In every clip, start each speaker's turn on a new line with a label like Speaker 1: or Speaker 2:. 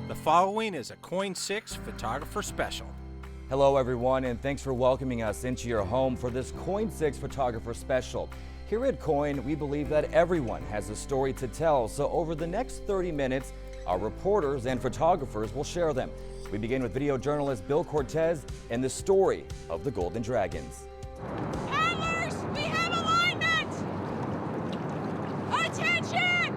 Speaker 1: The following is a KOIN 6 Photographer Special.
Speaker 2: Hello everyone, and thanks for welcoming us into your home for this KOIN 6 Photographer Special. Here at KOIN, we believe that everyone has a story to tell, so over the next 30 minutes, our reporters and photographers will share them. We begin with video journalist Bill Cortez and the story of the Golden Dragons.
Speaker 3: Paddlers, we have alignment! Attention!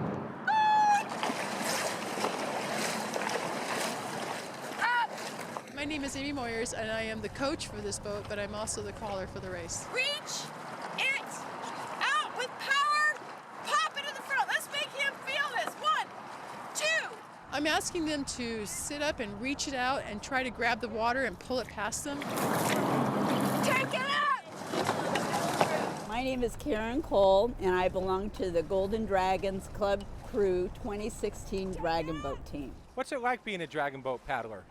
Speaker 4: My name is Amy Moyers, and I am the coach for this boat, but I'm also the caller for the race.
Speaker 3: Reach it out with power. Pop it in the front. Let's make him feel this. 1, 2.
Speaker 4: I'm asking them to sit up and reach it out and try to grab the water and pull it past them.
Speaker 3: Take it out!
Speaker 5: My name is Karen Cole, and I belong to the Golden Dragons Club Crew 2016 Dragon Boat team.
Speaker 1: What's it like being a dragon boat paddler?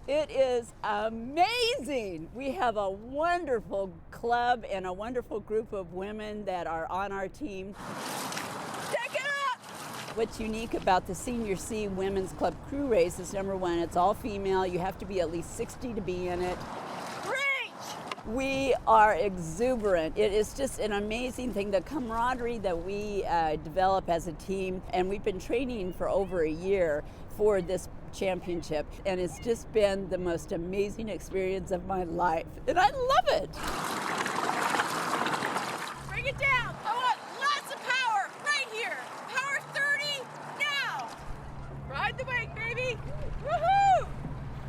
Speaker 5: It is amazing. We have a wonderful club and a wonderful group of women that are on our team.
Speaker 3: Take it up!
Speaker 5: What's unique about the Senior C Women's Club Crew race is, number one, it's all female. You have to be at least 60 to be in it.
Speaker 3: Reach!
Speaker 5: We are exuberant. It is just an amazing thing, the camaraderie that we develop as a team, and we've been training for over a year for this championship, and it's just been the most amazing experience of my life, and I love it.
Speaker 3: Bring it down. I want lots of power right here. Power 30 now. Ride the wake, baby. Woohoo!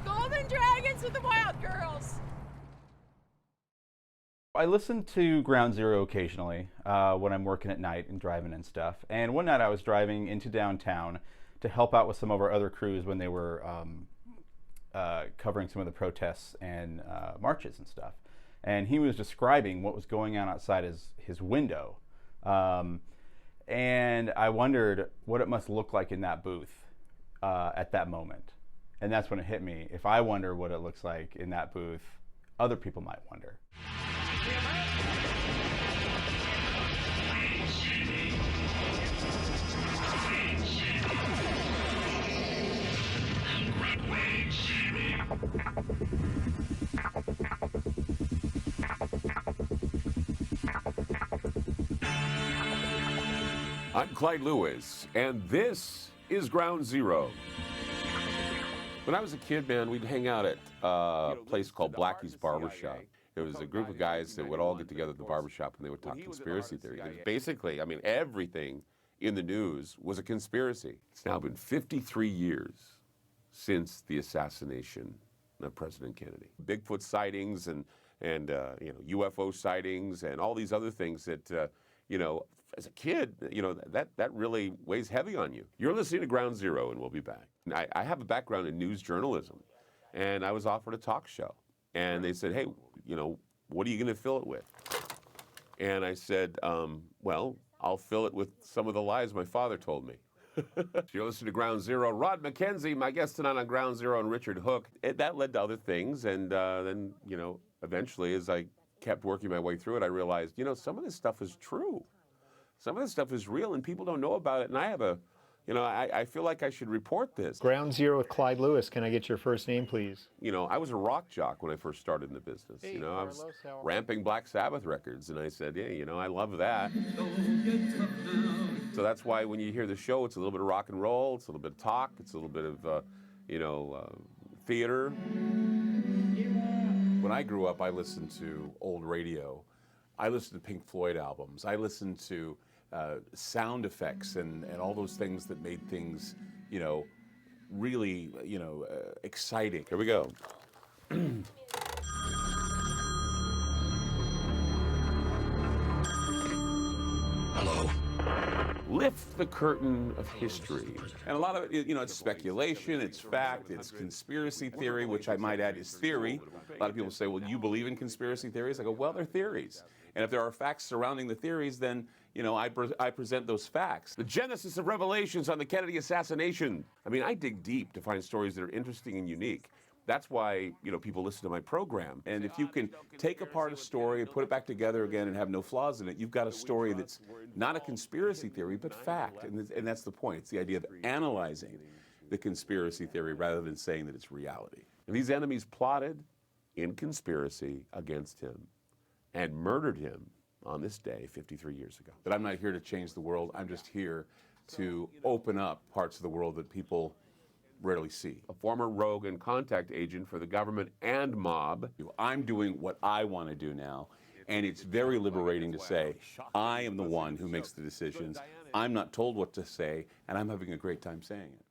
Speaker 3: Golden Dragons with the Wild Girls.
Speaker 6: I listen to Ground Zero occasionally when I'm working at night and driving and stuff. And one night I was driving into downtown to help out with some of our other crews when they were covering some of the protests and marches and stuff. And he was describing what was going on outside his window. And I wondered what it must look like in that booth at that moment. And that's when it hit me. If I wonder what it looks like in that booth, other people might wonder.
Speaker 7: I'm Clyde Lewis, and this is Ground Zero. When I was a kid, man, we'd hang out at a place called Blackie's Barbershop. It was a group of guys that would all get together at the barbershop, and they would talk conspiracy theory. And basically, I mean, everything in the news was a conspiracy. It's now been 53 years since the assassination of President Kennedy. Bigfoot sightings and UFO sightings and all these other things that, as a kid, that really weighs heavy on you. You're listening to Ground Zero, and we'll be back. I have a background in news journalism, and I was offered a talk show. And they said, hey, what are you going to fill it with? And I said, well, I'll fill it with some of the lies my father told me. You're listening to Ground Zero. Rod McKenzie, my guest tonight on Ground Zero, and Richard Hook. That led to other things, and then, eventually, as I kept working my way through it, I realized, some of this stuff is true. Some of this stuff is real, and people don't know about it, and I have I feel like I should report this.
Speaker 8: Ground Zero with Clyde Lewis. Can I get your first name, please?
Speaker 7: I was a rock jock when I first started in the business.
Speaker 8: Hey,
Speaker 7: I was ramping Black Sabbath records, and I said, yeah, I love that. So that's why when you hear the show, it's a little bit of rock and roll, it's a little bit of talk, it's a little bit of, theater. When I grew up, I listened to old radio. I listened to Pink Floyd albums. I listened to sound effects and all those things that made things, really, exciting. Here we go. Hello. Lift the curtain of history. And a lot of it, it's speculation, it's fact, it's conspiracy theory, which I might add is theory. A lot of people say, well, you believe in conspiracy theories? I go, well, they're theories. And if there are facts surrounding the theories, then, I present those facts. The genesis of revelations on the Kennedy assassination. I mean, I dig deep to find stories that are interesting and unique. That's why, people listen to my program. And if you can take apart a story and put it back together again and have no flaws in it, you've got a story that's not a conspiracy theory, but fact. And that's the point. It's the idea of analyzing the conspiracy theory rather than saying that it's reality. And these enemies plotted in conspiracy against him and murdered him on this day 53 years ago. But I'm not here to change the world. I'm just here to open up parts of the world that people rarely see. A former rogue and contact agent for the government and mob.
Speaker 9: I'm doing what I want to do now, and it's very liberating to say, I am the one who makes the decisions. I'm not told what to say, and I'm having a great time saying it.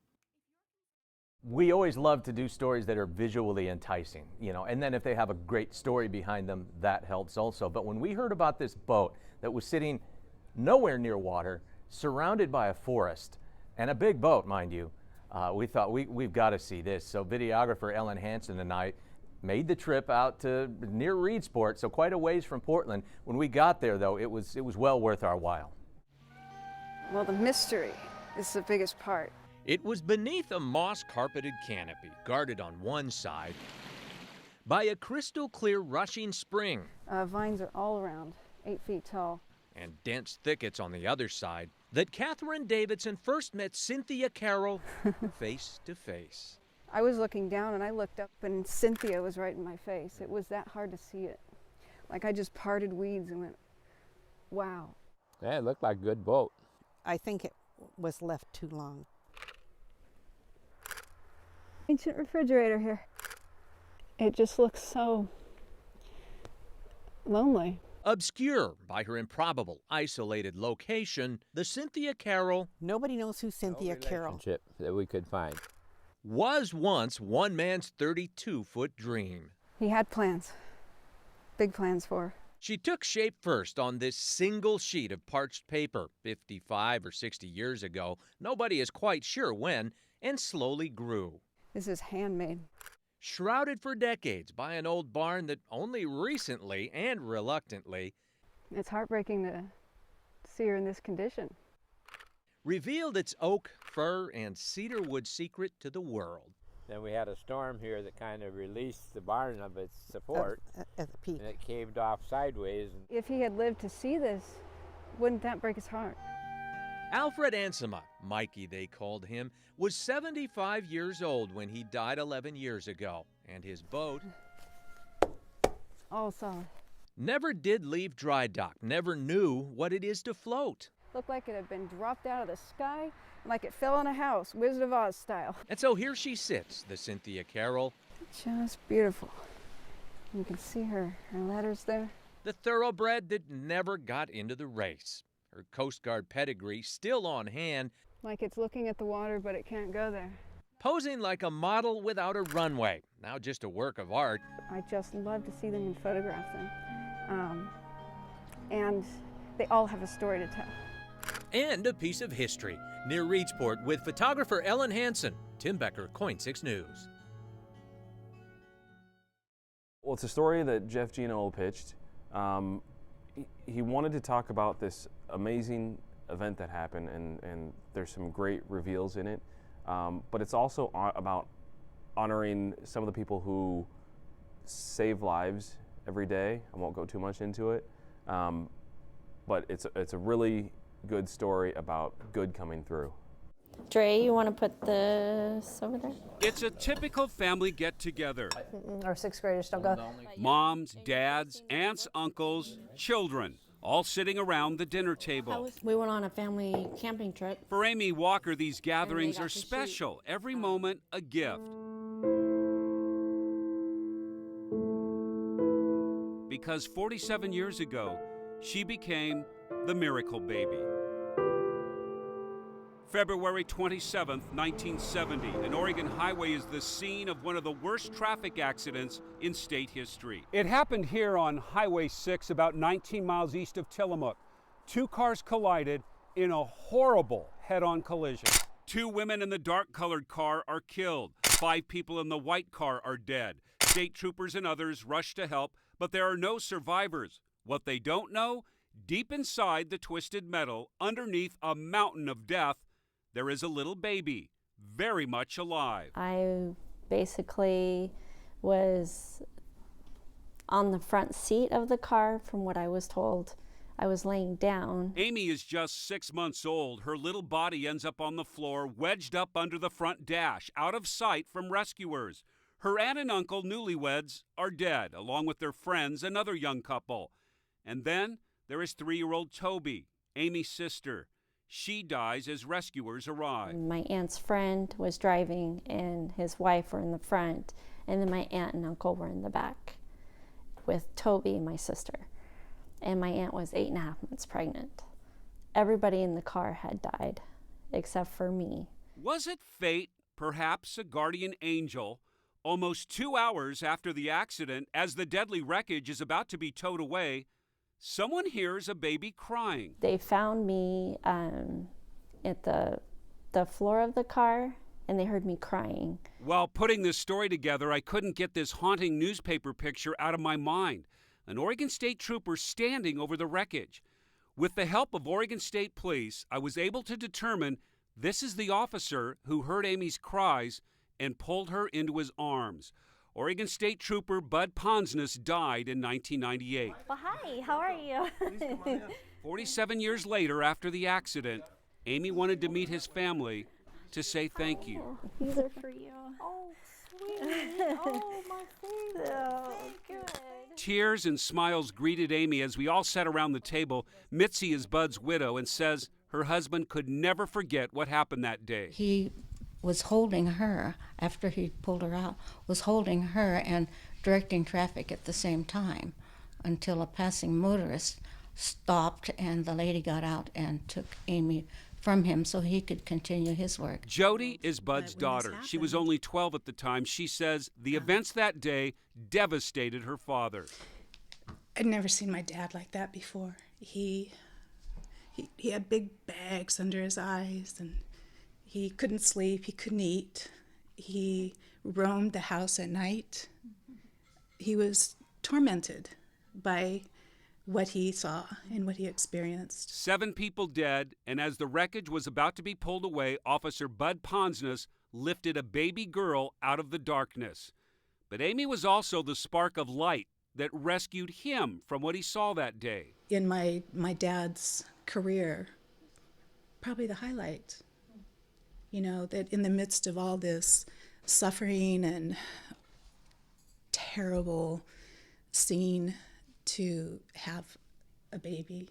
Speaker 10: We always love to do stories that are visually enticing, and then if they have a great story behind them, that helps also. But when we heard about this boat that was sitting nowhere near water, surrounded by a forest, and a big boat, mind you, we thought we've got to see this. So videographer Ellen Hansen and I made the trip out to near Reedsport, so quite a ways from Portland. When we got there, though, it was well worth our while.
Speaker 11: Well, the mystery is the biggest part.
Speaker 12: It was beneath a moss-carpeted canopy, guarded on one side by a crystal-clear rushing spring.
Speaker 11: Vines are all around, 8 feet tall.
Speaker 12: And dense thickets on the other side, that Catherine Davidson first met Cynthia Carol face to face.
Speaker 11: I was looking down and I looked up and Cynthia was right in my face. It was that hard to see it. Like I just parted weeds and went, wow.
Speaker 13: Yeah, it looked like a good boat.
Speaker 14: I think it was left too long.
Speaker 11: Ancient refrigerator here. It just looks so lonely.
Speaker 12: Obscure by her improbable, isolated location, the Cynthia Carol.
Speaker 14: Nobody knows who Cynthia Carol
Speaker 13: that we could find.
Speaker 12: Was once one man's 32-foot dream.
Speaker 11: He had plans, big plans for her.
Speaker 12: She took shape first on this single sheet of parched paper 55 or 60 years ago, nobody is quite sure when, and slowly grew.
Speaker 11: This is handmade.
Speaker 12: Shrouded for decades by an old barn that only recently and reluctantly.
Speaker 11: It's heartbreaking to see her in this condition.
Speaker 12: Revealed its oak, fir, and cedar wood secret to the world.
Speaker 13: Then we had a storm here that kind of released the barn of its support.
Speaker 14: At the peak.
Speaker 13: And it caved off sideways.
Speaker 11: If he had lived to see this, wouldn't that break his heart?
Speaker 12: Alfred Ansema, Mikey they called him, was 75 years old when he died 11 years ago, and his boat,
Speaker 11: all solid,
Speaker 12: never did leave dry dock, never knew what it is to float.
Speaker 11: Looked like it had been dropped out of the sky, like it fell on a house, Wizard of Oz style.
Speaker 12: And so here she sits, the Cynthia Carol.
Speaker 11: Just beautiful. You can see her letters there.
Speaker 12: The thoroughbred that never got into the race. Her Coast Guard pedigree still on hand.
Speaker 11: Like it's looking at the water, but it can't go there.
Speaker 12: Posing like a model without a runway. Now just a work of art.
Speaker 11: I just love to see them and photograph them. And they all have a story to tell.
Speaker 12: And a piece of history near Reedsport with photographer Ellen Hansen. Tim Becker, KOIN 6 News.
Speaker 15: Well, it's a story that Jeff Gino pitched. He wanted to talk about this amazing event that happened, and there's some great reveals in it. But it's also about honoring some of the people who save lives every day. I won't go too much into it, but it's a really good story about good coming through.
Speaker 16: Dre, you want to put this over there?
Speaker 17: It's a typical family get-together.
Speaker 18: Our sixth graders don't go.
Speaker 17: Moms, dads, aunts, uncles, children, all sitting around the dinner table.
Speaker 16: We went on a family camping trip.
Speaker 17: For Amy Walker, these gatherings are special. Every moment a gift. Because 47 years ago, she became the miracle baby. February 27, 1970, an Oregon highway is the scene of one of the worst traffic accidents in state history. It happened here on Highway 6, about 19 miles east of Tillamook. Two cars collided in a horrible head-on collision. 2 women in the dark-colored car are killed. 5 people in the white car are dead. State troopers and others rush to help, but there are no survivors. What they don't know, deep inside the twisted metal, underneath a mountain of death, there is a little baby, very much alive.
Speaker 16: I basically was on the front seat of the car, from what I was told. I was laying down.
Speaker 17: Amy is just 6 months old. Her little body ends up on the floor, wedged up under the front dash, out of sight from rescuers. Her aunt and uncle, newlyweds, are dead, along with their friends, another young couple. And then there is 3-year-old Toby, Amy's sister. She dies as rescuers arrive.
Speaker 16: My aunt's friend was driving and his wife were in the front, and then my aunt and uncle were in the back with Toby, my sister. And my aunt was 8.5 months pregnant. Everybody in the car had died, except for me.
Speaker 17: Was it fate, perhaps a guardian angel? Almost 2 hours after the accident, as the deadly wreckage is about to be towed away, someone hears a baby crying.
Speaker 16: They found me at the floor of the car, and they heard me crying.
Speaker 17: While putting this story together, I couldn't get this haunting newspaper picture out of my mind. An Oregon State trooper standing over the wreckage. With the help of Oregon State Police, I was able to determine this is the officer who heard Amy's cries and pulled her into his arms. Oregon State Trooper Bud Ponsness died in 1998.
Speaker 16: Well, hi, how are you?
Speaker 17: 47 years later, after the accident, Amy wanted to meet his family to say thank you.
Speaker 16: These are for you.
Speaker 3: Oh, sweetie. Oh, my favorite. Thank you.
Speaker 17: Tears and smiles greeted Amy as we all sat around the table. Mitzi is Bud's widow and says her husband could never forget what happened that day.
Speaker 19: He was holding her, after he pulled her out, was holding her and directing traffic at the same time until a passing motorist stopped and the lady got out and took Amy from him so he could continue his work.
Speaker 17: Jody is Bud's daughter. She was only 12 at the time. She says the events that day devastated her father.
Speaker 20: I'd never seen my dad like that before. He had big bags under his eyes, and he couldn't sleep, he couldn't eat. He roamed the house at night. He was tormented by what he saw and what he experienced.
Speaker 17: 7 people dead, and as the wreckage was about to be pulled away, Officer Bud Ponsness lifted a baby girl out of the darkness. But Amy was also the spark of light that rescued him from what he saw that day.
Speaker 20: In my dad's career, probably the highlight. You know, that in the midst of all this suffering and terrible scene, to have a baby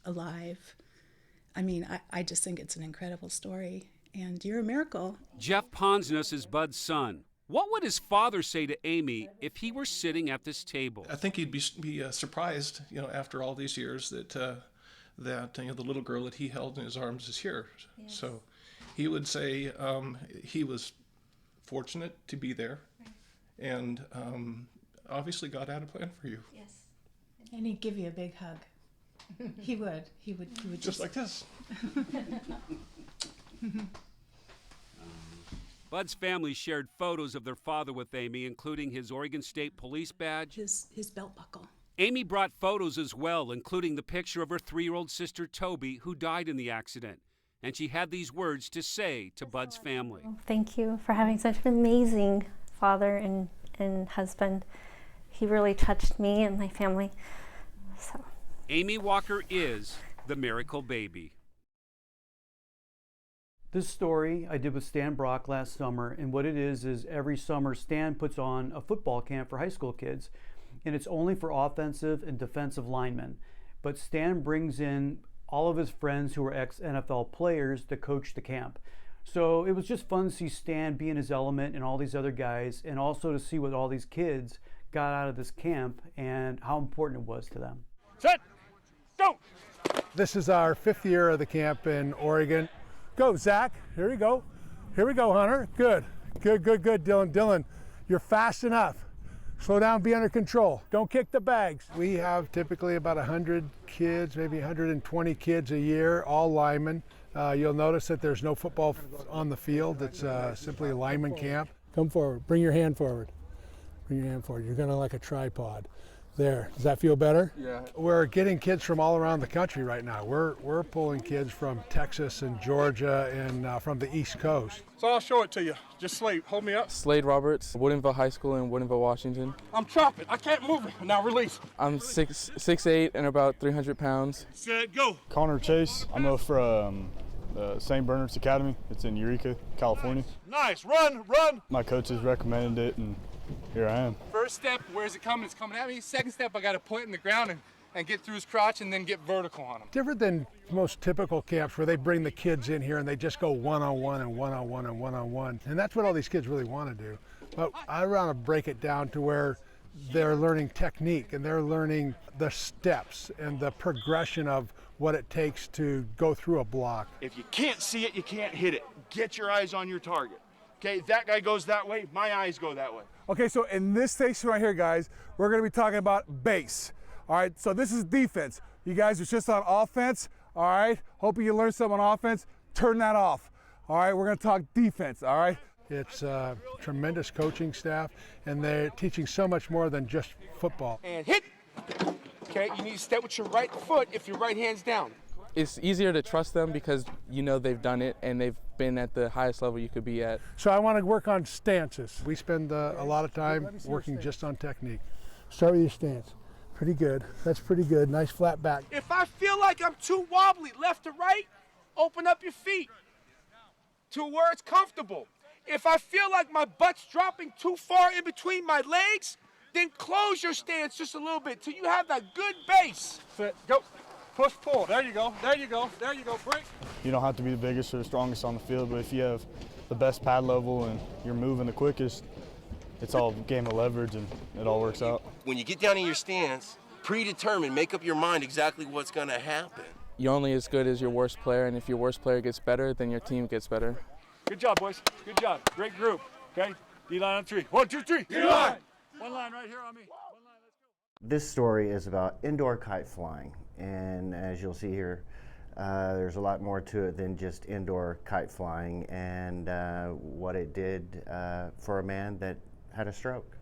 Speaker 20: alive. I mean, I just think it's an incredible story, and you're a miracle.
Speaker 17: Jeff Ponsness is Bud's son. What would his father say to Amy if he were sitting at this table?
Speaker 21: I think he'd be surprised, you know, after all these years that you know, the little girl that he held in his arms is here. Yes. So he would say he was fortunate to be there, and obviously God had a plan for you.
Speaker 20: Yes. And he'd give you a big hug. He would
Speaker 21: just like this.
Speaker 17: Bud's family shared photos of their father with Amy, including his Oregon State Police badge.
Speaker 20: His belt buckle.
Speaker 17: Amy brought photos as well, including the picture of her 3-year-old sister Toby, who died in the accident. And she had these words to say to Bud's family.
Speaker 16: Thank you for having such an amazing father and husband. He really touched me and my family. So.
Speaker 17: Amy Walker is the miracle baby.
Speaker 22: This story I did with Stan Brock last summer, and what it is every summer Stan puts on a football camp for high school kids, and it's only for offensive and defensive linemen. But Stan brings in all of his friends who are ex-NFL players to coach the camp. So it was just fun to see Stan be in his element and all these other guys, and also to see what all these kids got out of this camp and how important it was to them.
Speaker 23: Set, go! This is our 5th year of the camp in Oregon. Go, Zach. Here we go. Here we go, Hunter. Good, good, good, good, Dylan. Dylan, you're fast enough. Slow down, be under control. Don't kick the bags. We have typically about 100 kids, maybe 120 kids a year, all linemen. You'll notice that there's no football on the field. It's simply a lineman camp. Come forward. Bring your hand forward. Bring your hand forward. You're going to like a tripod. There, does that feel better?
Speaker 1: Yeah.
Speaker 23: We're getting kids from all around the country right now. We're pulling kids from Texas and Georgia and from the East Coast.
Speaker 1: So I'll show it to you. Just Slade, hold me up. Slade Roberts, Woodinville High School in Woodinville, Washington. I'm chopping, I can't move it. Now release. I'm 6'8" and about 300 pounds. Set, go.
Speaker 2: Connor Chase, I'm from St. Bernard's Academy. It's in Eureka, California.
Speaker 1: Nice, run, run.
Speaker 2: My coaches recommended it and here I am.
Speaker 1: First step, where's it coming? It's coming at me. Second step, I got to put it in the ground and get through his crotch and then get vertical on him.
Speaker 23: Different than most typical camps where they bring the kids in here and they just go one-on-one and one-on-one and one-on-one. And that's what all these kids really want to do. But I want to break it down to where they're learning technique and they're learning the steps and the progression of what it takes to go through a block.
Speaker 4: If you can't see it, you can't hit it. Get your eyes on your target. Okay, that guy goes that way, my eyes go that way.
Speaker 23: Okay, so in this station right here, guys, we're going to be talking about base. All right, so this is defense. You guys are just on offense. All right, hoping you learn something on offense. Turn that off. All right, we're going to talk defense. All right. It's a tremendous coaching staff, and they're teaching so much more than just football.
Speaker 1: And hit. Okay, you need to step with your right foot if your right hand's down. It's easier to trust them because you know they've done it and they've been at the highest level you could be at.
Speaker 23: So I want to work on stances. We spend a lot of time working just on technique. Start with your stance. Pretty good. That's pretty good. Nice flat back.
Speaker 1: If I feel like I'm too wobbly left to right, open up your feet to where it's comfortable. If I feel like my butt's dropping too far in between my legs, then close your stance just a little bit till you have that good base. Sit, go. Push, pull. There you go. There you go. There you go. Break.
Speaker 2: You don't have to be the biggest or the strongest on the field, but if you have the best pad level and you're moving the quickest, it's all a game of leverage and it all works out.
Speaker 24: When you get down in your stance, predetermine, make up your mind exactly what's going to happen.
Speaker 1: You're only as good as your worst player, and if your worst player gets better, then your team gets better. Good job, boys. Good job. Great group. Okay? D-line on three. 1, 2, 3. D-line. One line right here on me. One line, let's go.
Speaker 25: This story is about indoor kite flying, and as you'll see here, there's a lot more to it than just indoor kite flying and what it did for a man that had a stroke.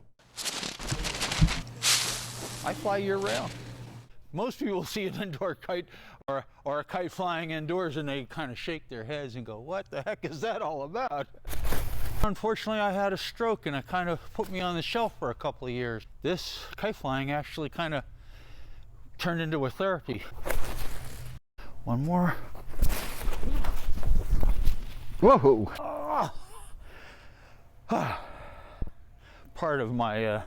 Speaker 26: I fly year-round. Most people see an indoor kite or a kite flying indoors and they kind of shake their heads and go, what the heck is that all about? Unfortunately, I had a stroke and it kind of put me on the shelf for a couple of years. This kite flying actually kind of turned into a therapy. One more. Whoa! Oh. Part of my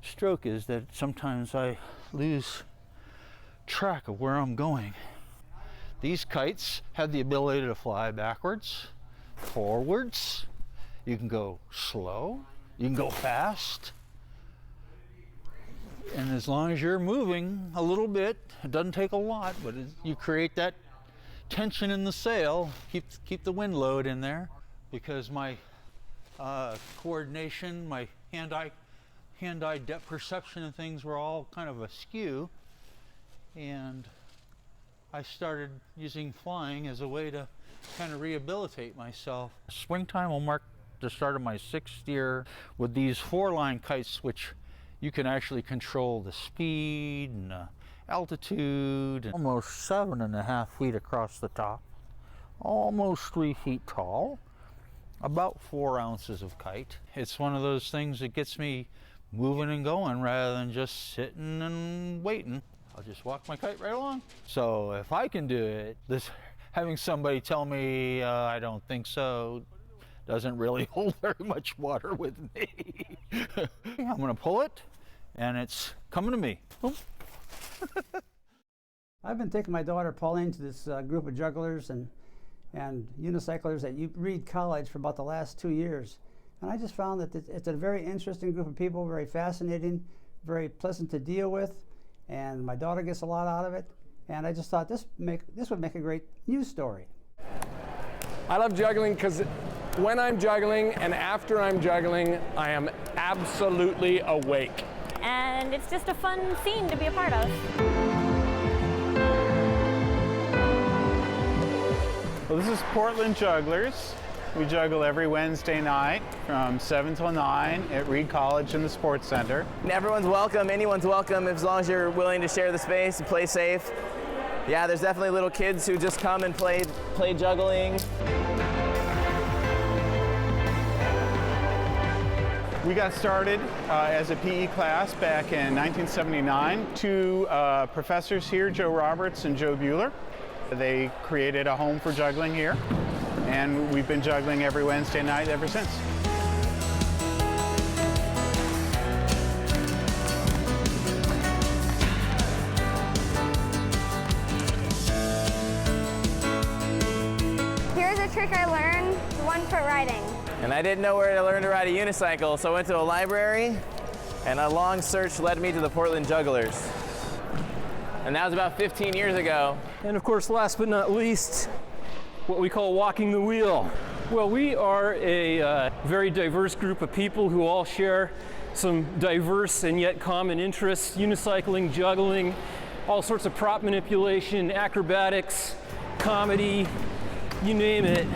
Speaker 26: stroke is that sometimes I lose track of where I'm going. These kites have the ability to fly backwards, forwards. You can go slow, you can go fast. And as long as you're moving a little bit, it doesn't take a lot, but you create that tension in the sail, keep the wind load in there, because my coordination, my hand-eye depth perception and things were all kind of askew. And I started using flying as a way to kind of rehabilitate myself. Springtime will mark the start of my 6th year with these 4-line kites, which you can actually control the speed and altitude. And almost 7.5 feet across the top, almost 3 feet tall, about 4 ounces of kite. It's one of those things that gets me moving and going rather than just sitting and waiting. I'll just walk my kite right along. So if I can do it, having somebody tell me I don't think so doesn't really hold very much water with me. I'm gonna pull it and it's coming to me.
Speaker 27: I've been taking my daughter Pauline to this group of jugglers and unicyclers at Reed College for about the last 2 years. And I just found that it's a very interesting group of people, very fascinating, very pleasant to deal with, and my daughter gets a lot out of it. And I just thought this would make a great news story.
Speaker 1: I love juggling because when I'm juggling and after I'm juggling, I am absolutely awake.
Speaker 28: And it's just a fun scene to be a part of.
Speaker 29: Well, this is Portland Jugglers.
Speaker 5: We juggle every Wednesday night from 7 till 9 at Reed College in the Sports Center.
Speaker 6: Everyone's welcome, anyone's welcome as long as you're willing to share the space and play safe. Yeah, there's definitely little kids who just come and play juggling.
Speaker 5: We got started as a PE class back in 1979. Two professors here, Joe Roberts and Joe Bueller. They created a home for juggling here, and we've been juggling every Wednesday night ever since.
Speaker 7: Here's a trick I learned, 1-foot riding.
Speaker 6: And I didn't know where to learn to ride a unicycle, so I went to a library, and a long search led me to the Portland Jugglers. And that was about 15 years ago.
Speaker 8: And of course, last but not least, what we call walking the wheel. Well, we are a very diverse group of people who all share some diverse and yet common interests: unicycling, juggling, all sorts of prop manipulation, acrobatics, comedy, you name it.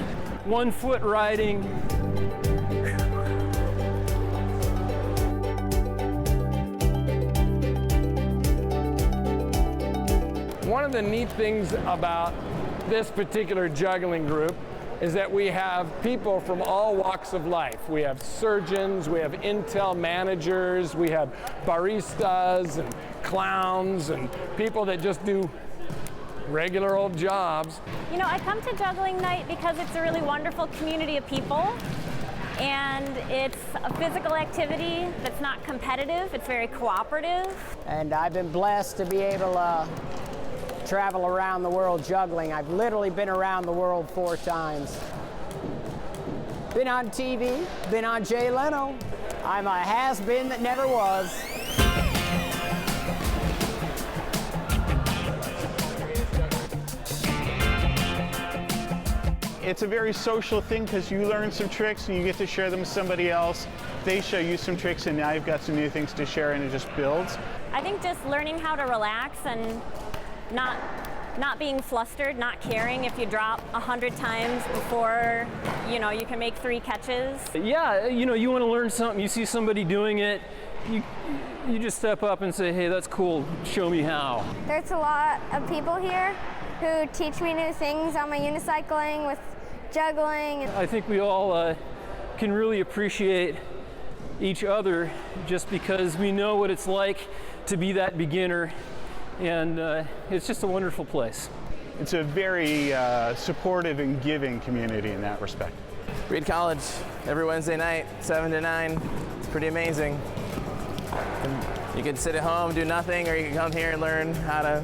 Speaker 8: 1-foot riding.
Speaker 9: One of the neat things about this particular juggling group is that we have people from all walks of life. We have surgeons, we have Intel managers, we have baristas and clowns and people that just do regular old jobs.
Speaker 28: You know, I come to juggling night because it's a really wonderful community of people, and it's a physical activity that's not competitive, it's very cooperative.
Speaker 10: And I've been blessed to be able to travel around the world juggling. I've literally been around the world 4 times. Been on TV, been on Jay Leno. I'm a has-been that never was.
Speaker 5: It's a very social thing because you learn some tricks and you get to share them with somebody else. They show you some tricks and now you've got some new things to share, and it just builds.
Speaker 28: I think just learning how to relax and not being flustered, not caring if you drop 100 times before, you know, you can make 3 catches.
Speaker 8: Yeah, you know, you want to learn something, you see somebody doing it, you just step up and say, hey, that's cool, show me how.
Speaker 7: There's a lot of people here who teach me new things on my unicycling, with juggling.
Speaker 8: I think we all can really appreciate each other just because we know what it's like to be that beginner, and it's just a wonderful place.
Speaker 5: It's a very supportive and giving community in that respect.
Speaker 6: Reed College, every Wednesday night, 7 to 9. It's pretty amazing. You can sit at home, do nothing, or you can come here and learn how to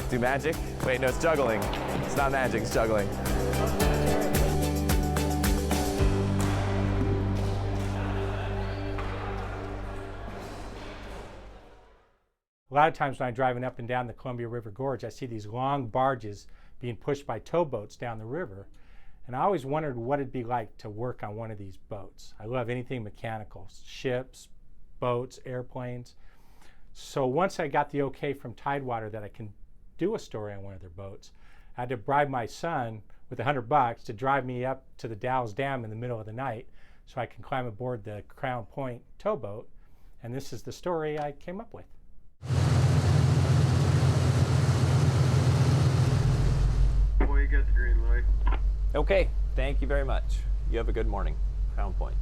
Speaker 6: do magic. Wait, no, it's juggling. It's not magic, it's juggling.
Speaker 13: A lot of times when I'm driving up and down the Columbia River Gorge, I see these long barges being pushed by towboats down the river. And I always wondered what it'd be like to work on one of these boats. I love anything mechanical, ships, boats, airplanes. So once I got the okay from Tidewater that I can do a story on one of their boats, I had to bribe my son with $100 to drive me up to the Dalles Dam in the middle of the night so I can climb aboard the Crown Point towboat. And this is the story I came up with.
Speaker 14: Boy, you got the green light.
Speaker 29: Okay, thank you very much. You have a good morning, Crown Point.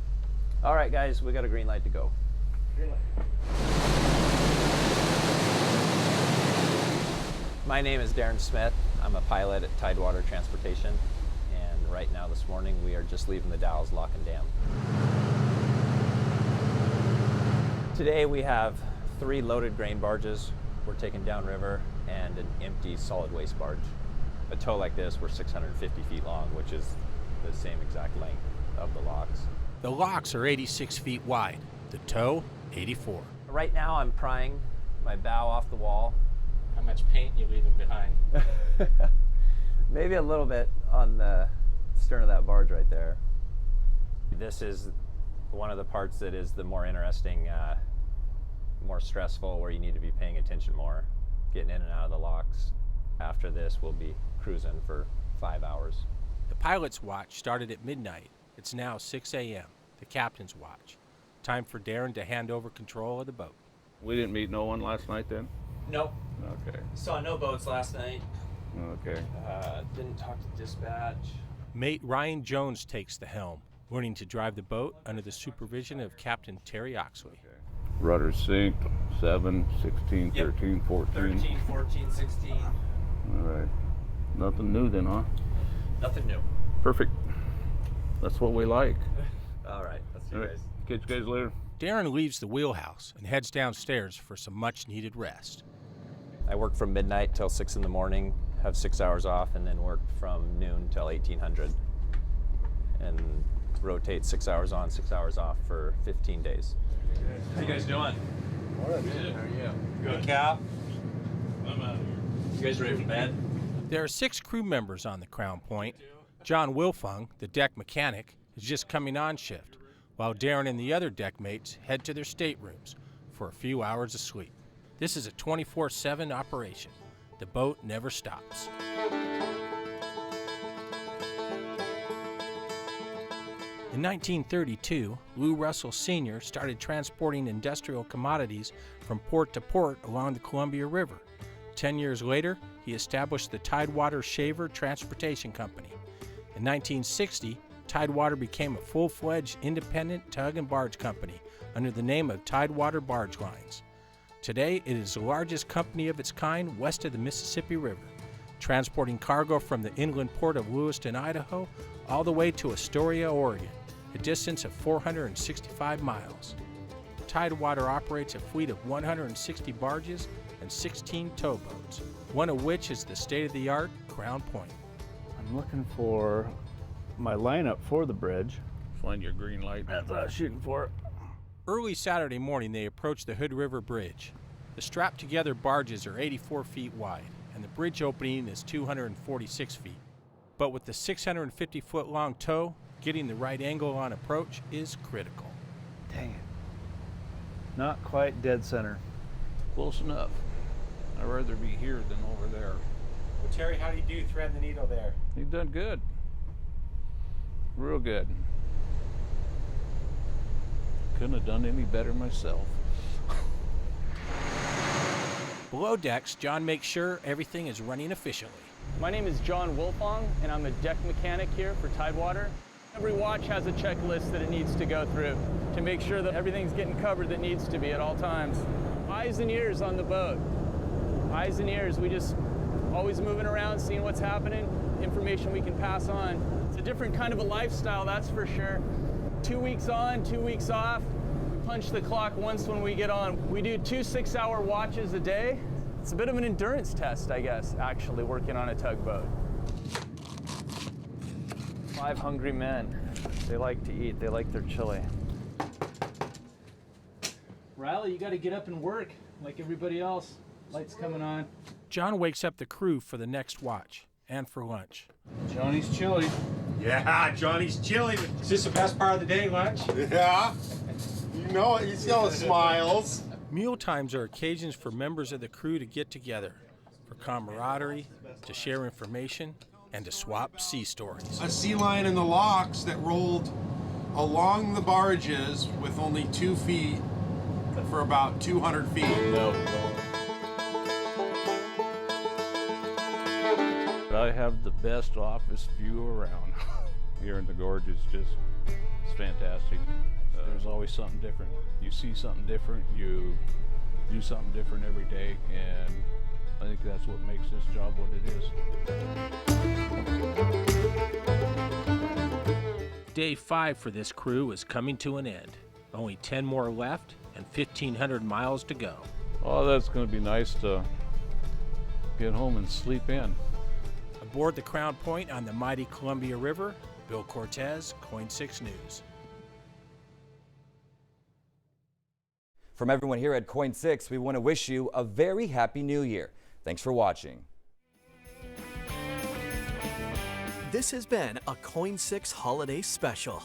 Speaker 29: All right, guys, we got a green light to go.
Speaker 14: Green light.
Speaker 29: My name is Darren Smith. I'm a pilot at Tidewater Transportation, and right now this morning we are just leaving the Dalles Lock and Dam. Today we have 3 loaded grain barges we're taking downriver and an empty solid waste barge. A tow like this, we're 650 feet long, which is the same exact length of the locks.
Speaker 12: The locks are 86 feet wide, the tow 84.
Speaker 29: Right now I'm prying my bow off the wall.
Speaker 13: How much paint you leaving behind?
Speaker 29: Maybe a little bit on the stern of that barge right there. This is one of the parts that is the more interesting, more stressful, where you need to be paying attention more, getting in and out of the locks. After this, we'll be cruising for 5 hours.
Speaker 3: The pilot's watch started at midnight. It's now 6 a.m., the captain's watch. Time for Darren to hand over control of the boat.
Speaker 11: We didn't meet no one last night then?
Speaker 15: Nope.
Speaker 11: Okay.
Speaker 15: Saw no boats last night.
Speaker 11: Okay.
Speaker 15: Didn't talk to dispatch.
Speaker 3: Mate Ryan Jones takes the helm, learning to drive the boat under the supervision of Captain Terry Oxley.
Speaker 11: Rudder synced, 7, 16,
Speaker 15: Yep.
Speaker 11: 13, 14.
Speaker 15: 13, 14, 16.
Speaker 11: All right. Nothing new then, huh?
Speaker 15: Nothing new.
Speaker 11: Perfect. That's what we like.
Speaker 15: All right. Let's see
Speaker 11: All
Speaker 15: you
Speaker 11: right.
Speaker 15: guys.
Speaker 11: Catch you guys later.
Speaker 3: Darren leaves the wheelhouse and heads downstairs for some much-needed rest.
Speaker 29: I work from midnight till 6 in the morning, have 6 hours off, and then work from noon till 1800. And rotate 6 hours on, 6 hours off for 15 days.
Speaker 15: How you guys doing?
Speaker 11: Good.
Speaker 15: How are you? Good, Cap? I'm out of here. You guys ready for bed?
Speaker 3: There are 6 crew members on the Crown Point. John Wilfung, the deck mechanic, is just coming on shift, while Darren and the other deck mates head to their staterooms for a few hours of sleep. This is a 24/7 operation. The boat never stops. In 1932, Lou Russell Sr. started transporting industrial commodities from port to port along the Columbia River. 10 years later, he established the Tidewater Shaver Transportation Company. In 1960, Tidewater became a full-fledged independent tug and barge company under the name of Tidewater Barge Lines. Today, it is the largest company of its kind west of the Mississippi River, transporting cargo from the inland port of Lewiston, Idaho, all the way to Astoria, Oregon, a distance of 465 miles. Tidewater operates a fleet of 160 barges and 16 towboats, one of which is the state-of-the-art Crown Point.
Speaker 11: I'm looking for my lineup for the bridge. Find your green light. That's what I was shooting for.
Speaker 3: Early Saturday morning, they approach the Hood River Bridge. The strapped-together barges are 84 feet wide, and the bridge opening is 246 feet. But with the 650-foot-long tow, getting the right angle on approach is critical.
Speaker 11: Dang it. Not quite dead center. Close enough. I'd rather be here than over there.
Speaker 13: Well, Terry, how do you do threading the needle there?
Speaker 11: You've done good. Real good. Couldn't have done any better myself.
Speaker 3: Below decks, John makes sure everything is running efficiently.
Speaker 16: My name is John Wilfong, and I'm a deck mechanic here for Tidewater. Every watch has a checklist that it needs to go through to make sure that everything's getting covered that needs to be at all times. Eyes and ears on the boat. Eyes and ears. We just always moving around, seeing what's happening, information we can pass on. It's a different kind of a lifestyle, that's for sure. 2 weeks on, 2 weeks off. We punch the clock once when we get on. We do 2 6-hour watches a day. It's a bit of an endurance test, I guess, actually working on a tugboat.
Speaker 29: 5 hungry men. They like to eat. They like their chili.
Speaker 16: Riley, you got to get up and work like everybody else. Lights coming on.
Speaker 3: John wakes up the crew for the next watch and for lunch.
Speaker 11: Johnny's chili.
Speaker 1: Yeah, Johnny's chili.
Speaker 13: Is this the best part of the day, lunch?
Speaker 1: Yeah. You know it. You see all the smiles.
Speaker 3: Meal times are occasions for members of the crew to get together, for camaraderie, to share information, and to swap sea stories.
Speaker 24: A sea lion in the locks that rolled along the barges with only 2 feet for about 200 feet.
Speaker 11: I have the best office view around. Here in the gorge is just, it's fantastic. There's always something different. You see something different, you do something different every day, and I think that's what makes this job what it is.
Speaker 3: Day 5 for this crew is coming to an end. Only 10 more left and 1,500 miles to go.
Speaker 11: Oh, that's going to be nice to get home and sleep in.
Speaker 3: Aboard the Crown Point on the mighty Columbia River, Bill Cortez, KOIN 6 News.
Speaker 17: From everyone here at KOIN 6, we want to wish you a very happy new year. Thanks for watching.
Speaker 18: This has been a KOIN 6 holiday special.